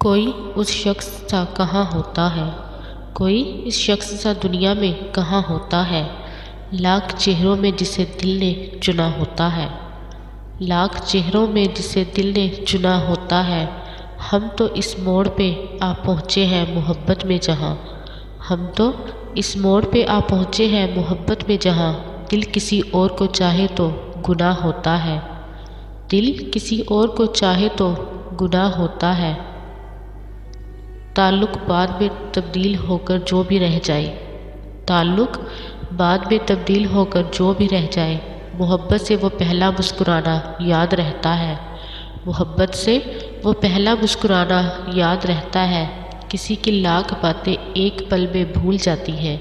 کوئی اس شخص سا کہاں ہوتا ہے، کوئی اس شخص سا دنیا میں کہاں ہوتا ہے، لاکھ چہروں میں جسے دل نے چنا ہوتا ہے، لاکھ چہروں میں جسے دل نے چنا ہوتا ہے۔ ہم تو اس موڑ پہ آ پہنچے ہیں محبت میں جہاں، ہم تو اس موڑ پہ آ پہنچے ہیں محبت میں جہاں، دل کسی اور کو چاہے تو گناہ ہوتا ہے، دل کسی اور کو چاہے تو گناہ ہوتا ہے۔ تعلق بعد میں تبدیل ہو کر جو بھی رہ جائے، تعلق بعد میں تبدیل ہو کر جو بھی رہ جائے، محبت سے وہ پہلا مسکرانا یاد رہتا ہے، محبت سے وہ پہلا مسکرانا یاد رہتا ہے۔ کسی کی لاکھ باتیں ایک پل میں بھول جاتی ہیں،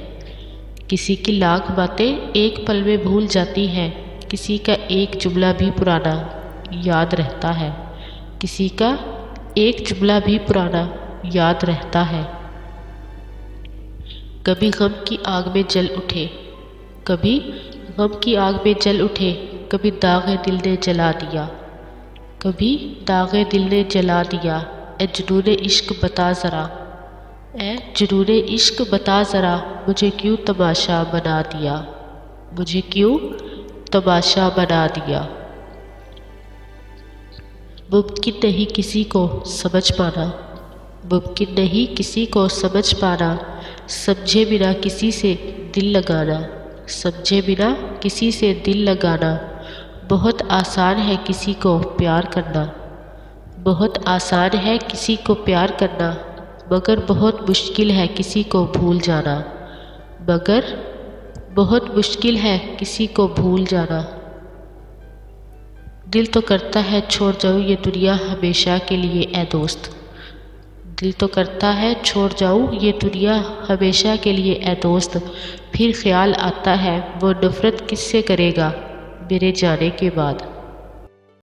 کسی کی لاکھ باتیں ایک پل میں بھول جاتی ہیں، کسی کا ایک جملہ بھی پرانا یاد رہتا ہے، کسی کا ایک جملہ بھی پرانا یاد رہتا ہے۔ کبھی غم کی آگ میں جل اٹھے، کبھی غم کی آگ میں جل اٹھے، کبھی داغ دل نے جلا دیا، کبھی داغ دل نے جلا دیا۔ اے جنون عشق بتا ذرا، اے جنون عشق بتا ذرا، مجھے کیوں تماشا بنا دیا، مجھے کیوں تماشا بنا دیا۔ ممکن نہیں کسی کو سمجھ پانا، ممکن نہیں کسی کو سمجھ پانا، سمجھے بنا کسی سے دل لگانا، سمجھے بنا کسی سے دل لگانا۔ بہت آسان ہے کسی کو پیار کرنا، بہت آسان ہے کسی کو پیار کرنا، مگر بہت مشکل ہے کسی کو بھول جانا، مگر بہت مشکل ہے کسی کو بھول جانا۔ دل تو کرتا ہے چھوڑ جاؤں یہ دنیا ہمیشہ کے لیے اے دوست، دل تو کرتا ہے چھوڑ جاؤں یہ دنیا ہمیشہ کے لیے اے دوست، پھر خیال آتا ہے وہ نفرت کس سے کرے گا میرے جانے کے بعد۔